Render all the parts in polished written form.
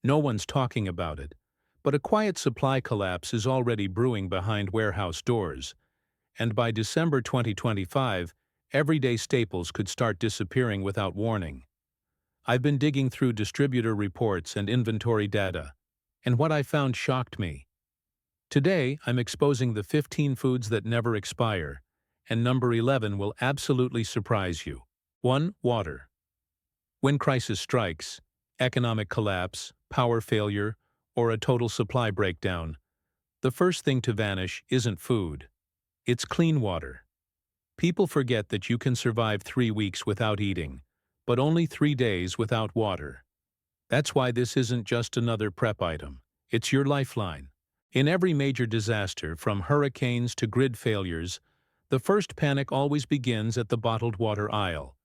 No one's talking about it, but a quiet supply collapse is already brewing behind warehouse doors, and by December 2025, everyday staples could start disappearing without warning. I've been digging through distributor reports and inventory data, and what I found shocked me. Today, I'm exposing the 15 foods that never expire, and number 11 will absolutely surprise you. 1. Water. When crisis strikes, economic collapse, power failure, or a total supply breakdown, the first thing to vanish isn't food. It's clean water. People forget that you can survive 3 weeks without eating, but only 3 days without water. That's why this isn't just another prep item. It's your lifeline. In every major disaster, from hurricanes to grid failures, the first panic always begins at the bottled water aisle.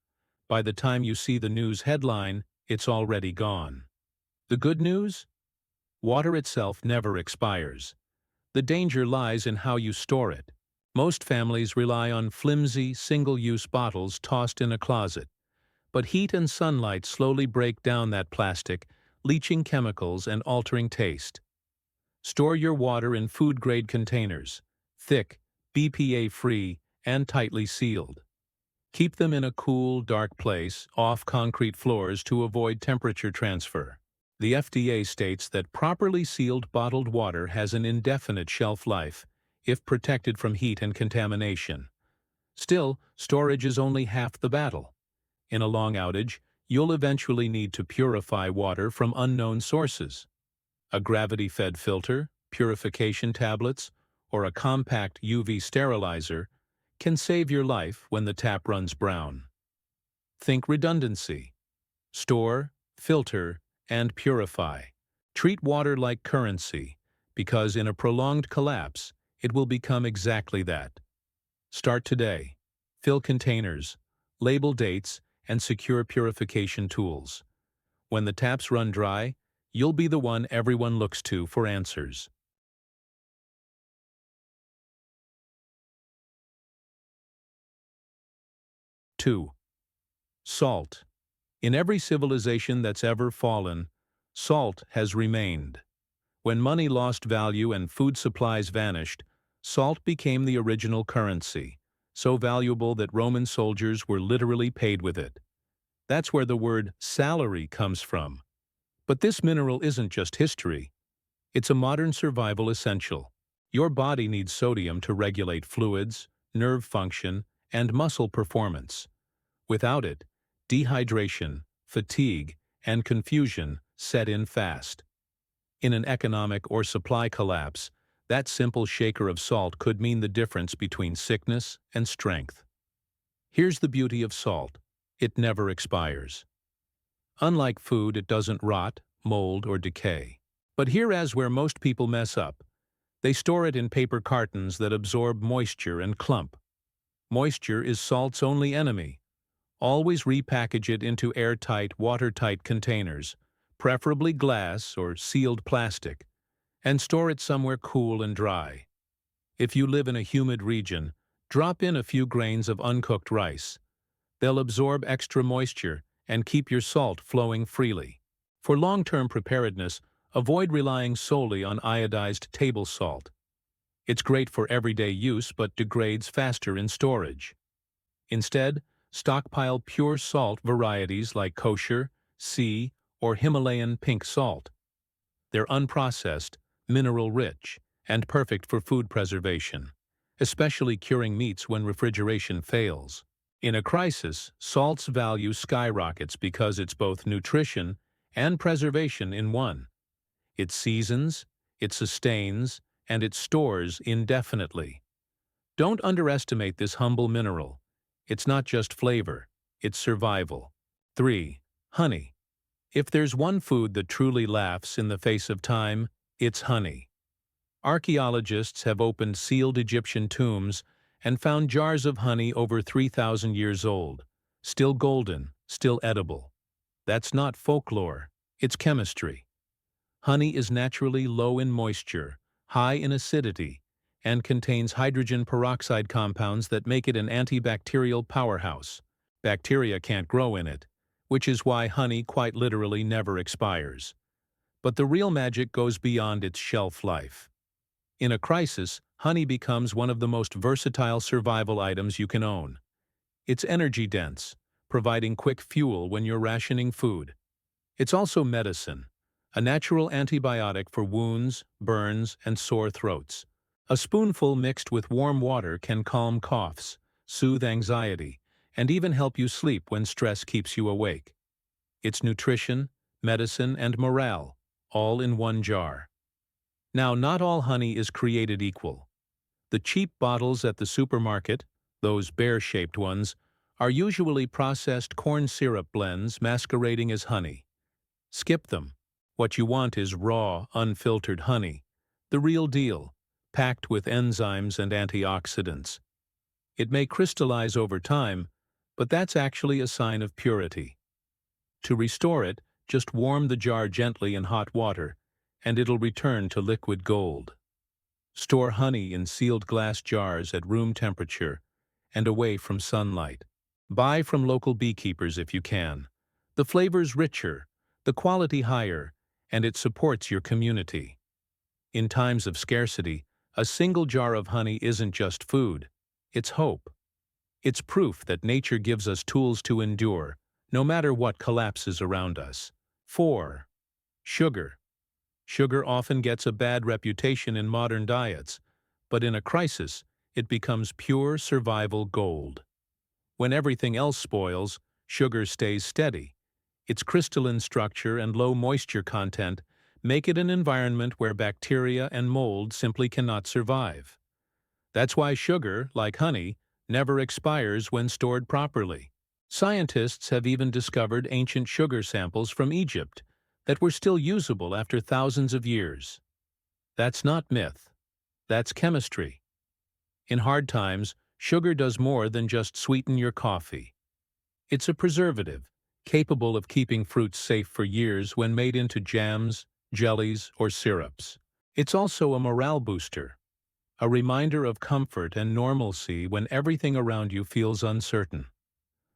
By the time you see the news headline, it's already gone. The good news? Water itself never expires. The danger lies in how you store it. Most families rely on flimsy, single-use bottles tossed in a closet, but heat and sunlight slowly break down that plastic, leaching chemicals and altering taste. Store your water in food-grade containers, thick, BPA-free, and tightly sealed. Keep them in a cool, dark place, off concrete floors to avoid temperature transfer. The FDA states that properly sealed bottled water has an indefinite shelf life, if protected from heat and contamination. Still, storage is only half the battle. In a long outage, you'll eventually need to purify water from unknown sources. A gravity-fed filter, purification tablets, or a compact UV sterilizer can save your life when the tap runs brown. Think redundancy. Store, filter, and purify. Treat water like currency, because in a prolonged collapse, it will become exactly that. Start today. Fill containers, label dates, and secure purification tools. When the taps run dry, you'll be the one everyone looks to for answers. 2. Salt. In every civilization that's ever fallen, salt has remained. When money lost value and food supplies vanished, salt became the original currency, so valuable that Roman soldiers were literally paid with it. That's where the word salary comes from. But this mineral isn't just history. It's a modern survival essential. Your body needs sodium to regulate fluids, nerve function, and muscle performance. Without it, dehydration, fatigue, and confusion set in fast. In an economic or supply collapse, that simple shaker of salt could mean the difference between sickness and strength. Here's the beauty of salt. It never expires. Unlike food, it doesn't rot, mold, or decay. But here's where most people mess up. They store it in paper cartons that absorb moisture and clump. Moisture is salt's only enemy. Always repackage it into airtight, watertight containers, preferably glass or sealed plastic, and store it somewhere cool and dry. If you live in a humid region, drop in a few grains of uncooked rice. They'll absorb extra moisture and keep your salt flowing freely. For long-term preparedness, avoid relying solely on iodized table salt. It's great for everyday use but degrades faster in storage. Instead, stockpile pure salt varieties like kosher, sea, or Himalayan pink salt. They're unprocessed, mineral-rich, and perfect for food preservation, especially curing meats when refrigeration fails. In a crisis, salt's value skyrockets because it's both nutrition and preservation in one. It seasons, it sustains, and it stores indefinitely. Don't underestimate this humble mineral. It's not just flavor, it's survival. 3. Honey. If there's one food that truly laughs in the face of time, it's honey. Archaeologists have opened sealed Egyptian tombs and found jars of honey over 3,000 years old, still golden, still edible. That's not folklore, it's chemistry. Honey is naturally low in moisture, high in acidity, and contains hydrogen peroxide compounds that make it an antibacterial powerhouse. Bacteria can't grow in it, which is why honey quite literally never expires. But the real magic goes beyond its shelf life. In a crisis, honey becomes one of the most versatile survival items you can own. It's energy-dense, providing quick fuel when you're rationing food. It's also medicine, a natural antibiotic for wounds, burns, and sore throats. A spoonful mixed with warm water can calm coughs, soothe anxiety, and even help you sleep when stress keeps you awake. It's nutrition, medicine, and morale, all in one jar. Now, not all honey is created equal. The cheap bottles at the supermarket, those bear-shaped ones, are usually processed corn syrup blends masquerading as honey. Skip them. What you want is raw, unfiltered honey, the real deal, packed with enzymes and antioxidants. It may crystallize over time, but that's actually a sign of purity. To restore it, just warm the jar gently in hot water, and it'll return to liquid gold. Store honey in sealed glass jars at room temperature and away from sunlight. Buy from local beekeepers if you can. The flavor's richer, the quality higher, and it supports your community. In times of scarcity, a single jar of honey isn't just food, it's hope. It's proof that nature gives us tools to endure, no matter what collapses around us. 4. Sugar. Sugar often gets a bad reputation in modern diets, but in a crisis, it becomes pure survival gold. When everything else spoils, sugar stays steady. Its crystalline structure and low moisture content make it an environment where bacteria and mold simply cannot survive. That's why sugar, like honey, never expires when stored properly. Scientists have even discovered ancient sugar samples from Egypt that were still usable after thousands of years. That's not myth. That's chemistry. In hard times, sugar does more than just sweeten your coffee. It's a preservative, capable of keeping fruits safe for years when made into jams, jellies, or syrups. It's also a morale booster, a reminder of comfort and normalcy when everything around you feels uncertain.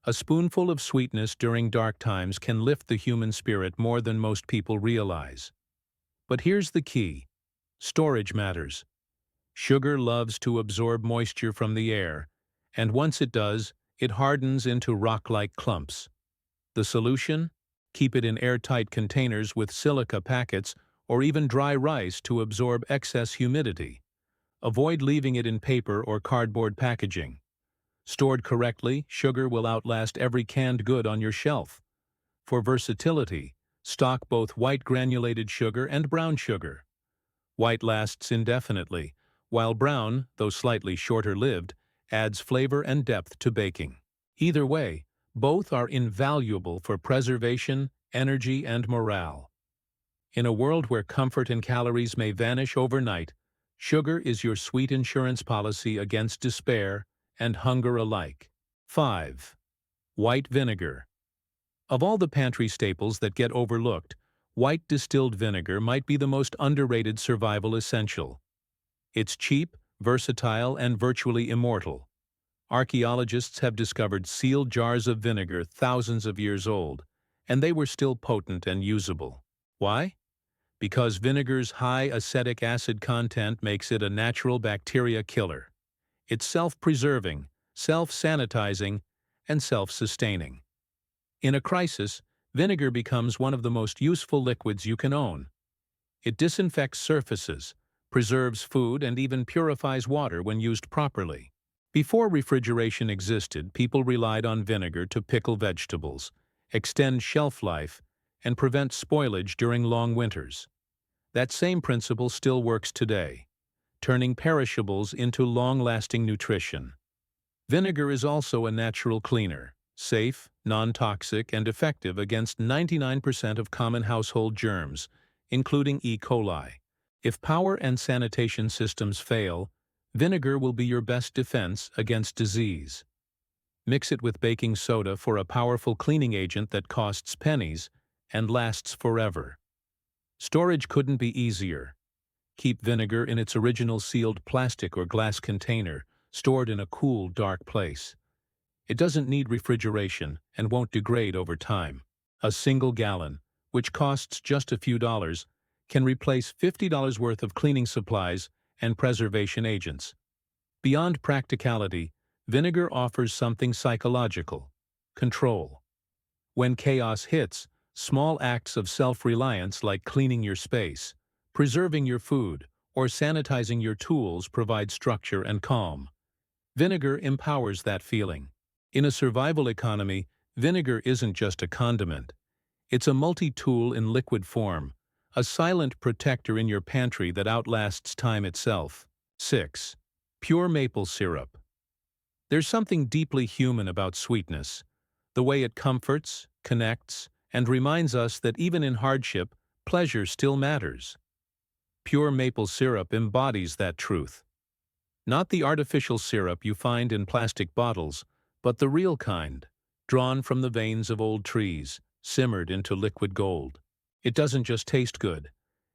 A spoonful of sweetness during dark times can lift the human spirit more than most people realize. But here's the key. Storage matters. Sugar loves to absorb moisture from the air, and once it does, it hardens into rock-like clumps. The solution? Keep it in airtight containers with silica packets or even dry rice to absorb excess humidity. Avoid leaving it in paper or cardboard packaging. Stored correctly, sugar will outlast every canned good on your shelf. For versatility, stock both white granulated sugar and brown sugar. White lasts indefinitely, while brown, though slightly shorter-lived, adds flavor and depth to baking. Either way, both are invaluable for preservation, energy, and morale. In a world where comfort and calories may vanish overnight, sugar is your sweet insurance policy against despair and hunger alike. 5. White vinegar. Of all the pantry staples that get overlooked, white distilled vinegar might be the most underrated survival essential. It's cheap, versatile, and virtually immortal. Archaeologists have discovered sealed jars of vinegar thousands of years old, and they were still potent and usable. Why? Because vinegar's high acetic acid content makes it a natural bacteria killer. It's self-preserving, self-sanitizing, and self-sustaining. In a crisis, vinegar becomes one of the most useful liquids you can own. It disinfects surfaces, preserves food, and even purifies water when used properly. Before refrigeration existed, people relied on vinegar to pickle vegetables, extend shelf life, and prevent spoilage during long winters. That same principle still works today, turning perishables into long-lasting nutrition. Vinegar is also a natural cleaner, safe, non-toxic, and effective against 99% of common household germs, including E. coli. If power and sanitation systems fail, vinegar will be your best defense against disease. Mix it with baking soda for a powerful cleaning agent that costs pennies and lasts forever. Storage couldn't be easier. Keep vinegar in its original sealed plastic or glass container, stored in a cool, dark place. It doesn't need refrigeration and won't degrade over time. A single gallon, which costs just a few dollars, can replace $50 worth of cleaning supplies and preservation agents. Beyond practicality, vinegar offers something psychological: control. When chaos hits, small acts of self-reliance like cleaning your space, preserving your food, or sanitizing your tools provide structure and calm. Vinegar empowers that feeling. In a survival economy, vinegar isn't just a condiment. It's a multi-tool in liquid form, a silent protector in your pantry that outlasts time itself. 6. Pure maple syrup. There's something deeply human about sweetness, the way it comforts, connects, and reminds us that even in hardship, pleasure still matters. Pure maple syrup embodies that truth. Not the artificial syrup you find in plastic bottles, but the real kind, drawn from the veins of old trees, simmered into liquid gold. It doesn't just taste good.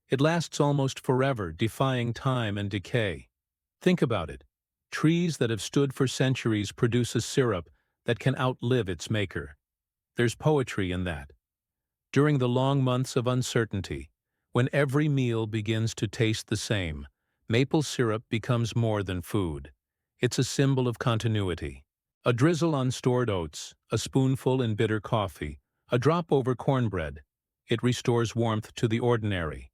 It lasts almost forever, defying time and decay. Think about it. Trees that have stood for centuries produce a syrup that can outlive its maker. There's poetry in that. During the long months of uncertainty, when every meal begins to taste the same, maple syrup becomes more than food. It's a symbol of continuity. A drizzle on stored oats, a spoonful in bitter coffee, a drop over cornbread. It restores warmth to the ordinary.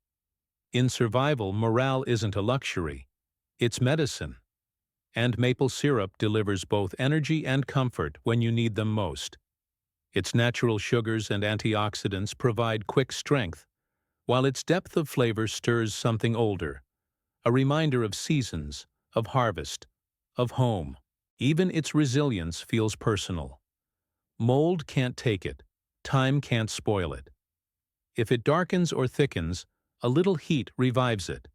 In survival, morale isn't a luxury. It's medicine. And maple syrup delivers both energy and comfort when you need them most. Its natural sugars and antioxidants provide quick strength, while its depth of flavor stirs something older, a reminder of seasons, of harvest, of home. Even its resilience feels personal. Mold can't take it, time can't spoil it. If it darkens or thickens, a little heat revives it,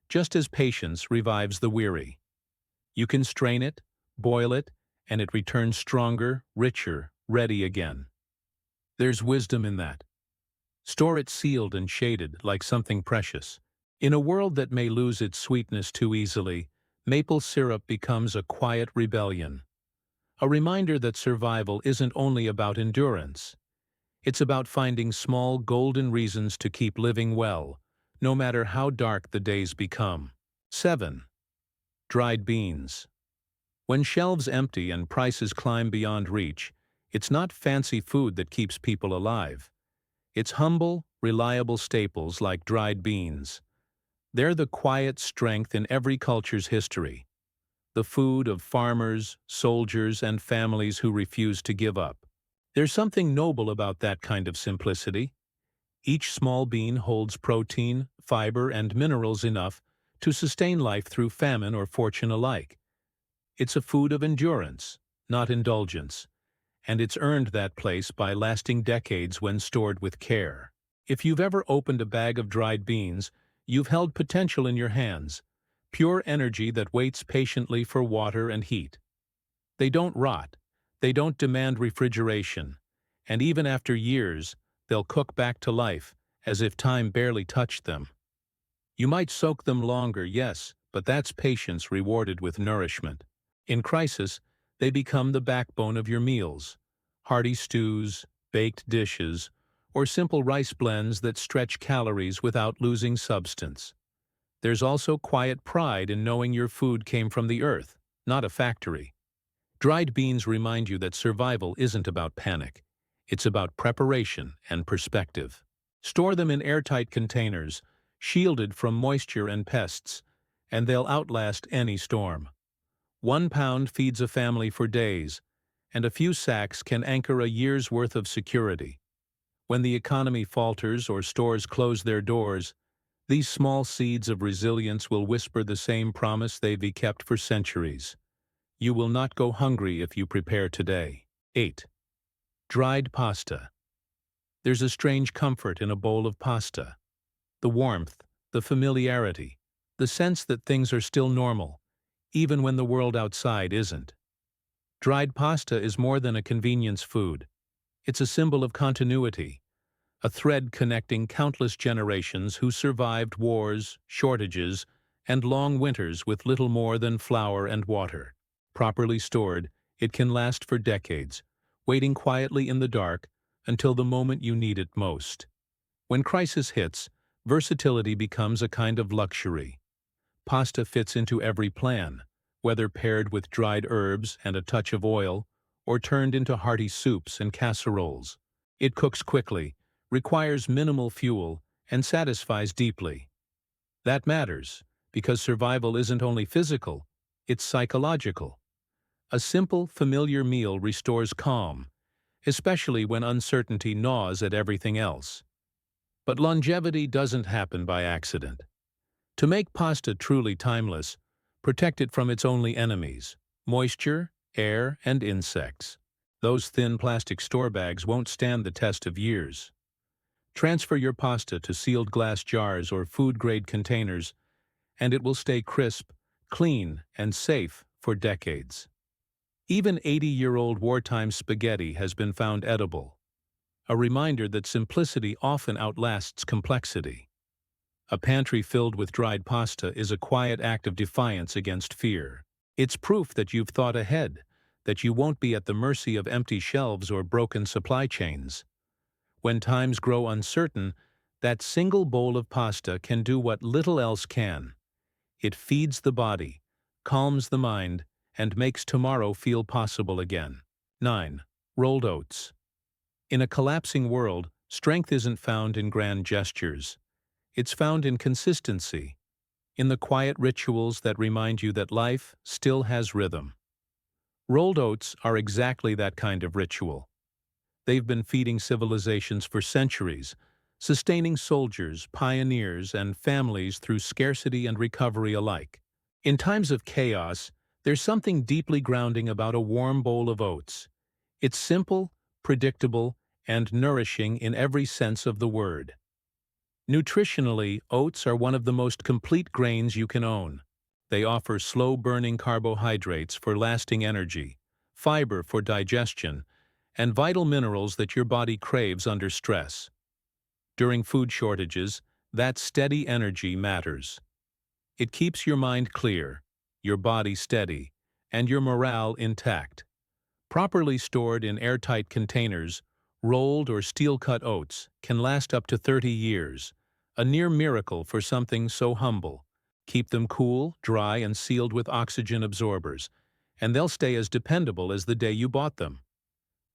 just as patience revives the weary. You can strain it, boil it, and it returns stronger, richer, ready again. There's wisdom in that. Store it sealed and shaded like something precious. In a world that may lose its sweetness too easily, maple syrup becomes a quiet rebellion. A reminder that survival isn't only about endurance. It's about finding small golden reasons to keep living well, no matter how dark the days become. 7. Dried beans. When shelves empty and prices climb beyond reach, it's not fancy food that keeps people alive. It's humble, reliable staples like dried beans. They're the quiet strength in every culture's history, the food of farmers, soldiers, and families who refuse to give up. There's something noble about that kind of simplicity. Each small bean holds protein, fiber, and minerals enough to sustain life through famine or fortune alike. It's a food of endurance, not indulgence, and it's earned that place by lasting decades when stored with care. If you've ever opened a bag of dried beans, you've held potential in your hands, pure energy that waits patiently for water and heat. They don't rot, they don't demand refrigeration, and even after years, they'll cook back to life, as if time barely touched them. You might soak them longer, yes, but that's patience rewarded with nourishment. In crisis, they become the backbone of your meals: hearty stews, baked dishes, or simple rice blends that stretch calories without losing substance. There's also quiet pride in knowing your food came from the earth, not a factory. Dried beans remind you that survival isn't about panic. It's about preparation and perspective. Store them in airtight containers, shielded from moisture and pests, and they'll outlast any storm. 1 pound feeds a family for days, and a few sacks can anchor a year's worth of security. When the economy falters or stores close their doors, these small seeds of resilience will whisper the same promise they've kept for centuries. You will not go hungry if you prepare today. 8. Dried pasta. There's a strange comfort in a bowl of pasta. The warmth, the familiarity, the sense that things are still normal, even when the world outside isn't. Dried pasta is more than a convenience food. It's a symbol of continuity, a thread connecting countless generations who survived wars, shortages, and long winters with little more than flour and water. Properly stored, it can last for decades, waiting quietly in the dark until the moment you need it most. When crisis hits, versatility becomes a kind of luxury. Pasta fits into every plan, whether paired with dried herbs and a touch of oil, or turned into hearty soups and casseroles. It cooks quickly, requires minimal fuel, and satisfies deeply. That matters, because survival isn't only physical, it's psychological. A simple, familiar meal restores calm, especially when uncertainty gnaws at everything else. But longevity doesn't happen by accident. To make pasta truly timeless, protect it from its only enemies: moisture, air, and insects. Those thin plastic store bags won't stand the test of years. Transfer your pasta to sealed glass jars or food-grade containers, and it will stay crisp, clean, and safe for decades. Even 80-year-old wartime spaghetti has been found edible, a reminder that simplicity often outlasts complexity. A pantry filled with dried pasta is a quiet act of defiance against fear. It's proof that you've thought ahead, that you won't be at the mercy of empty shelves or broken supply chains. When times grow uncertain, that single bowl of pasta can do what little else can. It feeds the body, calms the mind, and makes tomorrow feel possible again. 9. Rolled oats. In a collapsing world, strength isn't found in grand gestures. It's found in consistency, in the quiet rituals that remind you that life still has rhythm. Rolled oats are exactly that kind of ritual. They've been feeding civilizations for centuries, sustaining soldiers, pioneers, and families through scarcity and recovery alike. In times of chaos, there's something deeply grounding about a warm bowl of oats. It's simple, predictable, and nourishing in every sense of the word. Nutritionally, oats are one of the most complete grains you can own. They offer slow-burning carbohydrates for lasting energy, fiber for digestion, and vital minerals that your body craves under stress. During food shortages, that steady energy matters. It keeps your mind clear, your body steady, and your morale intact. Properly stored in airtight containers, rolled or steel-cut oats can last up to 30 years, a near miracle for something so humble. Keep them cool, dry, and sealed with oxygen absorbers, and they'll stay as dependable as the day you bought them.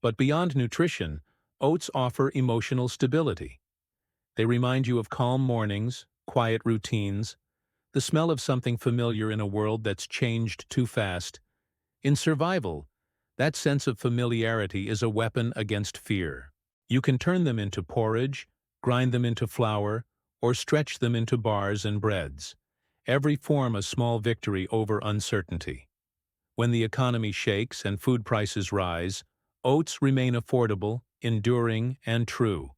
But beyond nutrition, oats offer emotional stability. They remind you of calm mornings, quiet routines, the smell of something familiar in a world that's changed too fast. In survival, that sense of familiarity is a weapon against fear. You can turn them into porridge, grind them into flour, or stretch them into bars and breads. Every form a small victory over uncertainty. When the economy shakes and food prices rise, oats remain affordable, enduring, and true.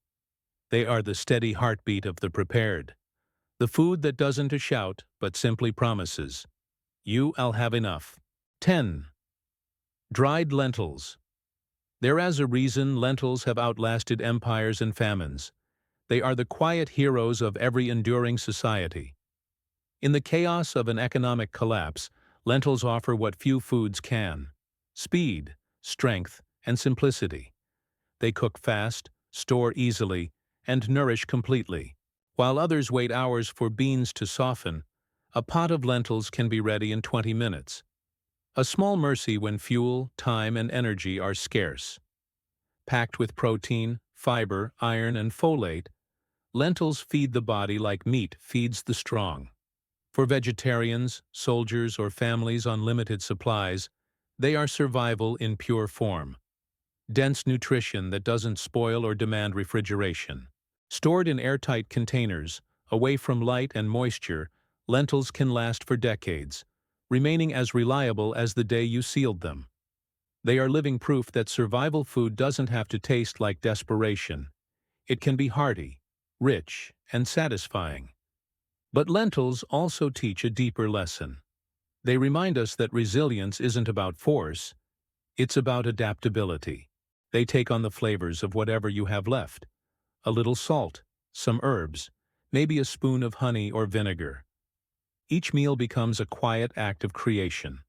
They are the steady heartbeat of the prepared. The food that doesn't shout, but simply promises, I'll have enough. 10. Dried lentils. There's a reason lentils have outlasted empires and famines. They are the quiet heroes of every enduring society. In the chaos of an economic collapse, lentils offer what few foods can: speed, strength, and simplicity. They cook fast, store easily, and nourish completely. While others wait hours for beans to soften, a pot of lentils can be ready in 20 minutes. A small mercy when fuel, time, and energy are scarce. Packed with protein, fiber, iron, and folate, lentils feed the body like meat feeds the strong. For vegetarians, soldiers, or families on limited supplies, they are survival in pure form. Dense nutrition that doesn't spoil or demand refrigeration. Stored in airtight containers, away from light and moisture, lentils can last for decades, remaining as reliable as the day you sealed them. They are living proof that survival food doesn't have to taste like desperation. It can be hearty, rich, and satisfying. But lentils also teach a deeper lesson. They remind us that resilience isn't about force, it's about adaptability. They take on the flavors of whatever you have left. A little salt, some herbs, maybe a spoon of honey or vinegar. Each meal becomes a quiet act of creation,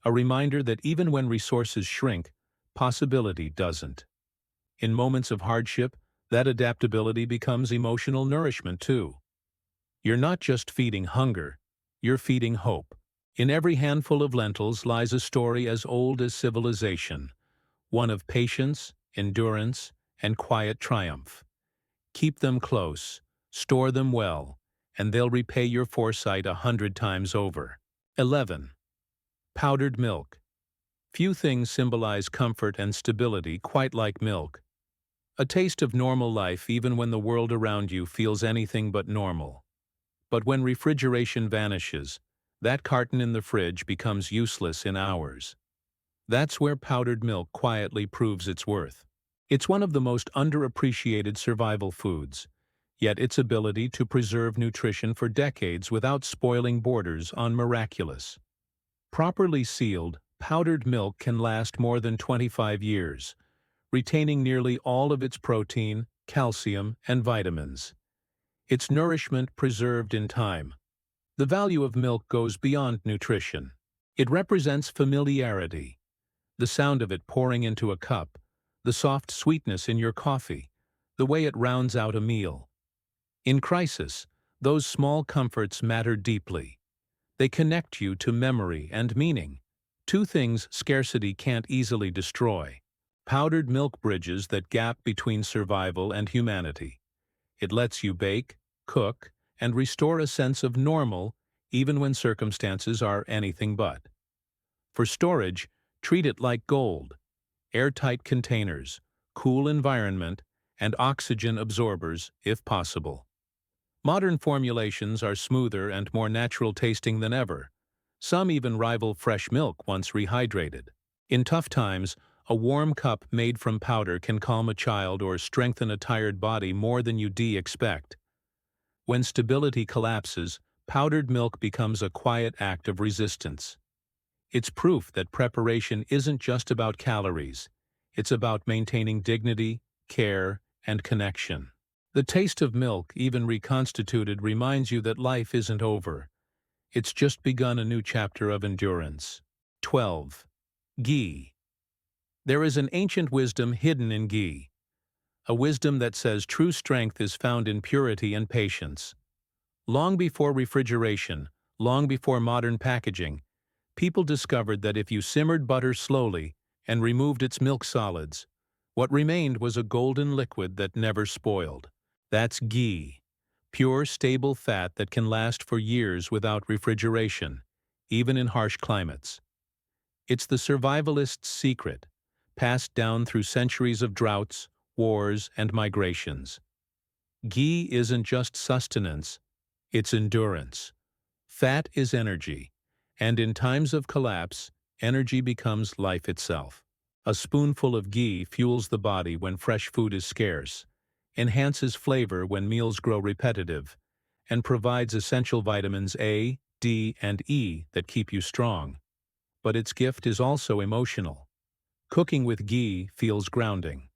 a reminder that even when resources shrink, possibility doesn't. In moments of hardship, that adaptability becomes emotional nourishment too. You're not just feeding hunger, you're feeding hope. In every handful of lentils lies a story as old as civilization, one of patience, endurance, and quiet triumph. Keep them close, store them well, and they'll repay your foresight 100 times over. 11. Powdered milk. Few things symbolize comfort and stability quite like milk. A taste of normal life even when the world around you feels anything but normal. But when refrigeration vanishes, that carton in the fridge becomes useless in hours. That's where powdered milk quietly proves its worth. It's one of the most underappreciated survival foods, yet its ability to preserve nutrition for decades without spoiling borders on miraculous. Properly sealed, powdered milk can last more than 25 years, retaining nearly all of its protein, calcium, and vitamins. Its nourishment preserved in time. The value of milk goes beyond nutrition. It represents familiarity, the sound of it pouring into a cup, the soft sweetness in your coffee, the way it rounds out a meal. In crisis, those small comforts matter deeply. They connect you to memory and meaning, two things scarcity can't easily destroy. Powdered milk bridges that gap between survival and humanity. It lets you bake, cook, and restore a sense of normal even when circumstances are anything but. For storage, treat it like gold. Airtight containers, cool environment, and oxygen absorbers if possible. Modern formulations are smoother and more natural tasting than ever. Some even rival fresh milk once rehydrated. In tough times, a warm cup made from powder can calm a child or strengthen a tired body more than you'd expect. When stability collapses, powdered milk becomes a quiet act of resistance. It's proof that preparation isn't just about calories. It's about maintaining dignity, care, and connection. The taste of milk, even reconstituted, reminds you that life isn't over. It's just begun a new chapter of endurance. 12. Ghee. There is an ancient wisdom hidden in ghee, a wisdom that says true strength is found in purity and patience. Long before refrigeration, long before modern packaging, people discovered that if you simmered butter slowly and removed its milk solids, what remained was a golden liquid that never spoiled. That's ghee, pure, stable fat that can last for years without refrigeration, even in harsh climates. It's the survivalist's secret, passed down through centuries of droughts, wars, and migrations. Ghee isn't just sustenance, it's endurance. Fat is energy, and in times of collapse, energy becomes life itself. A spoonful of ghee fuels the body when fresh food is scarce, enhances flavor when meals grow repetitive, and provides essential vitamins A, D, and E that keep you strong. But its gift is also emotional. Cooking with ghee feels grounding.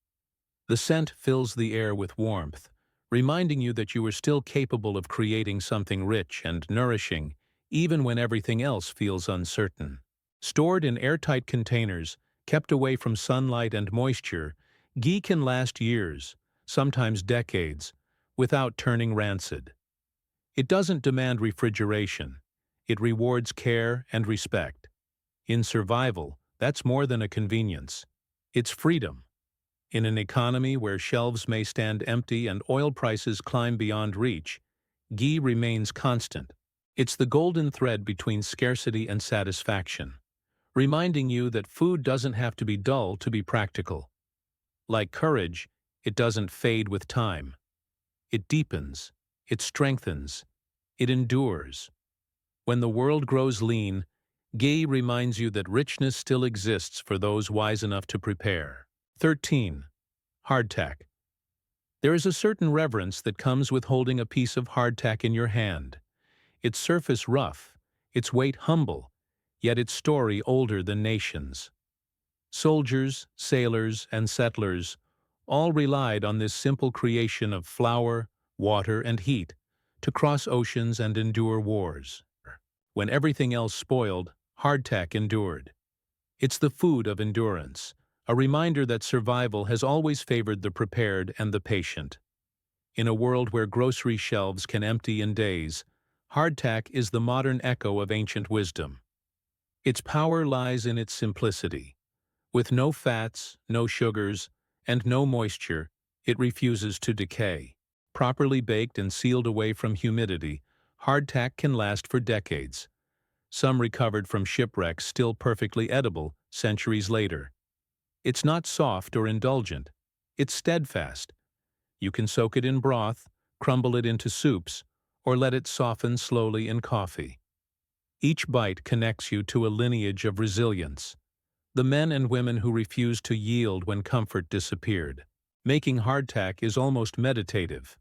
The scent fills the air with warmth, reminding you that you are still capable of creating something rich and nourishing, even when everything else feels uncertain. Stored in airtight containers, kept away from sunlight and moisture, ghee can last years, sometimes decades, without turning rancid. It doesn't demand refrigeration. It rewards care and respect. In survival, that's more than a convenience. It's freedom. In an economy where shelves may stand empty and oil prices climb beyond reach, ghee remains constant. It's the golden thread between scarcity and satisfaction, reminding you that food doesn't have to be dull to be practical. Like courage, it doesn't fade with time. It deepens, it strengthens, it endures. When the world grows lean, ghee reminds you that richness still exists for those wise enough to prepare. 13. Hardtack. There is a certain reverence that comes with holding a piece of hardtack in your hand. Its surface rough, its weight humble, yet its story older than nations. Soldiers, sailors, and settlers all relied on this simple creation of flour, water, and heat to cross oceans and endure wars. When everything else spoiled, hardtack endured. It's the food of endurance, a reminder that survival has always favored the prepared and the patient. In a world where grocery shelves can empty in days, hardtack is the modern echo of ancient wisdom. Its power lies in its simplicity. With no fats, no sugars, and no moisture, it refuses to decay. Properly baked and sealed away from humidity, hardtack can last for decades. Some recovered from shipwrecks still perfectly edible centuries later. It's not soft or indulgent. It's steadfast. You can soak it in broth, crumble it into soups, or let it soften slowly in coffee. Each bite connects you to a lineage of resilience. The men and women who refused to yield when comfort disappeared. Making hardtack is almost meditative.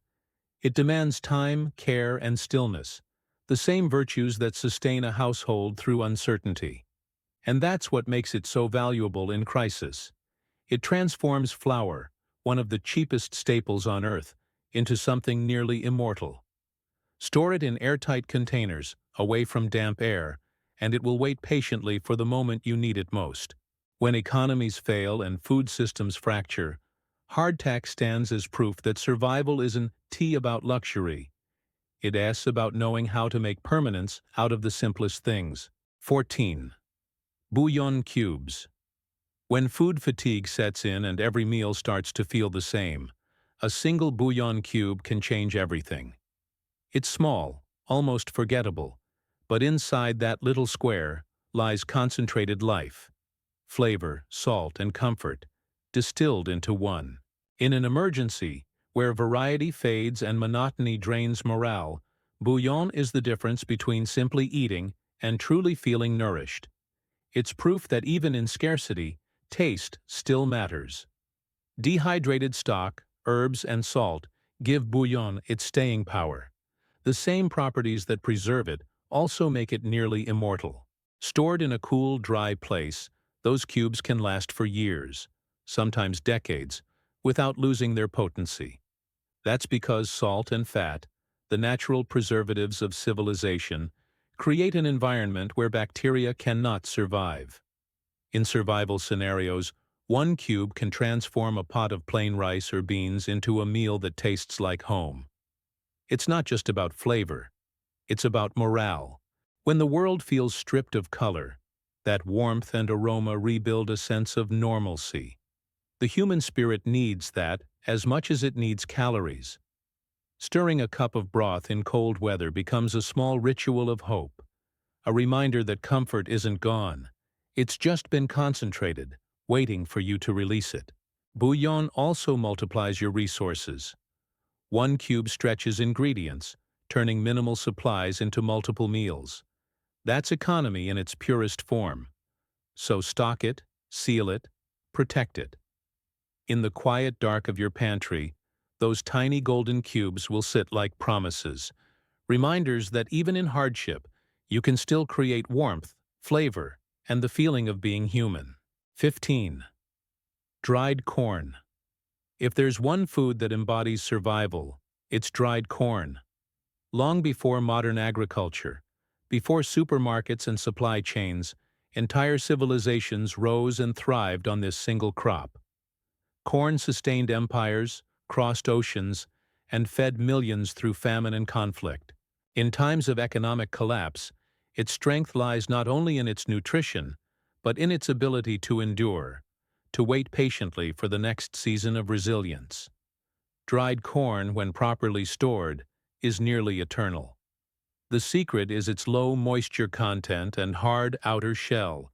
It demands time, care, and stillness, the same virtues that sustain a household through uncertainty. And that's what makes it so valuable in crisis. It transforms flour, one of the cheapest staples on Earth, into something nearly immortal. Store it in airtight containers, away from damp air, and it will wait patiently for the moment you need it most. When economies fail and food systems fracture, hardtack stands as proof that survival isn't tea about luxury. It's about knowing how to make permanence out of the simplest things. 14. Bouillon cubes. When food fatigue sets in and every meal starts to feel the same, a single bouillon cube can change everything. It's small, almost forgettable, but inside that little square lies concentrated life, flavor, salt, and comfort, distilled into one. In an emergency, where variety fades and monotony drains morale, bouillon is the difference between simply eating and truly feeling nourished. It's proof that even in scarcity, taste still matters. Dehydrated stock, herbs, and salt give bouillon its staying power. The same properties that preserve it also make it nearly immortal. Stored in a cool, dry place, those cubes can last for years, sometimes decades, without losing their potency. That's because salt and fat, the natural preservatives of civilization, create an environment where bacteria cannot survive. In survival scenarios, one cube can transform a pot of plain rice or beans into a meal that tastes like home. It's not just about flavor. It's about morale. When the world feels stripped of color, that warmth and aroma rebuild a sense of normalcy. The human spirit needs that as much as it needs calories. Stirring a cup of broth in cold weather becomes a small ritual of hope, a reminder that comfort isn't gone. It's just been concentrated, waiting for you to release it. Bouillon also multiplies your resources. One cube stretches ingredients, turning minimal supplies into multiple meals. That's economy in its purest form. So stock it, seal it, protect it. In the quiet dark of your pantry, those tiny golden cubes will sit like promises, reminders that even in hardship, you can still create warmth, flavor, and the feeling of being human. 15. Dried corn. If there's one food that embodies survival, it's dried corn. Long before modern agriculture, before supermarkets and supply chains, entire civilizations rose and thrived on this single crop. Corn sustained empires, crossed oceans, and fed millions through famine and conflict. In times of economic collapse, its strength lies not only in its nutrition, but in its ability to endure, to wait patiently for the next season of resilience. Dried corn, when properly stored, is nearly eternal. The secret is its low moisture content and hard outer shell,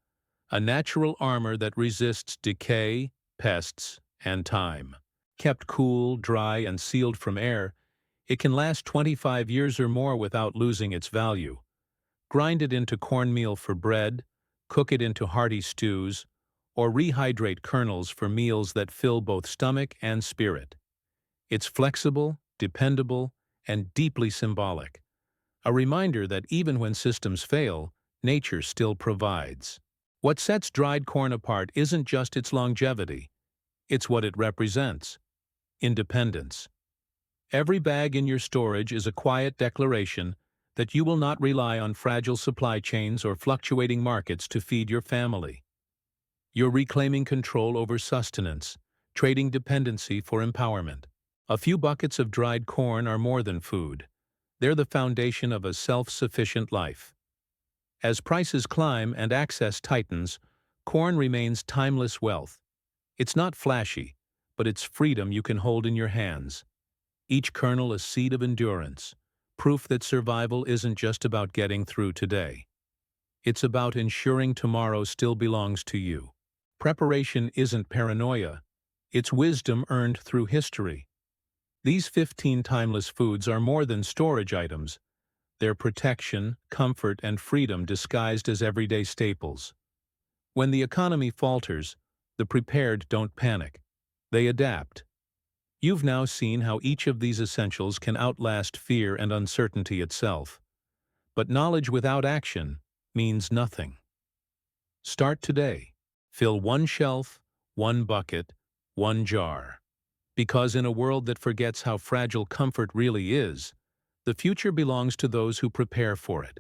a natural armor that resists decay, pests, and time. Kept cool, dry, and sealed from air, it can last 25 years or more without losing its value. Grind it into cornmeal for bread, cook it into hearty stews, or rehydrate kernels for meals that fill both stomach and spirit. It's flexible, dependable, and deeply symbolic, a reminder that even when systems fail, nature still provides. What sets dried corn apart isn't just its longevity, it's what it represents: independence. Every bag in your storage is a quiet declaration that you will not rely on fragile supply chains or fluctuating markets to feed your family. You're reclaiming control over sustenance, trading dependency for empowerment. A few buckets of dried corn are more than food. They're the foundation of a self-sufficient life. As prices climb and access tightens, corn remains timeless wealth. It's not flashy, but it's freedom you can hold in your hands. Each kernel a seed of endurance, proof that survival isn't just about getting through today. It's about ensuring tomorrow still belongs to you. Preparation isn't paranoia. It's wisdom earned through history. These 15 timeless foods are more than storage items. They're protection, comfort, and freedom disguised as everyday staples. When the economy falters, the prepared don't panic. They adapt. You've now seen how each of these essentials can outlast fear and uncertainty itself. But knowledge without action means nothing. Start today. Fill one shelf, one bucket, one jar. Because in a world that forgets how fragile comfort really is, the future belongs to those who prepare for it.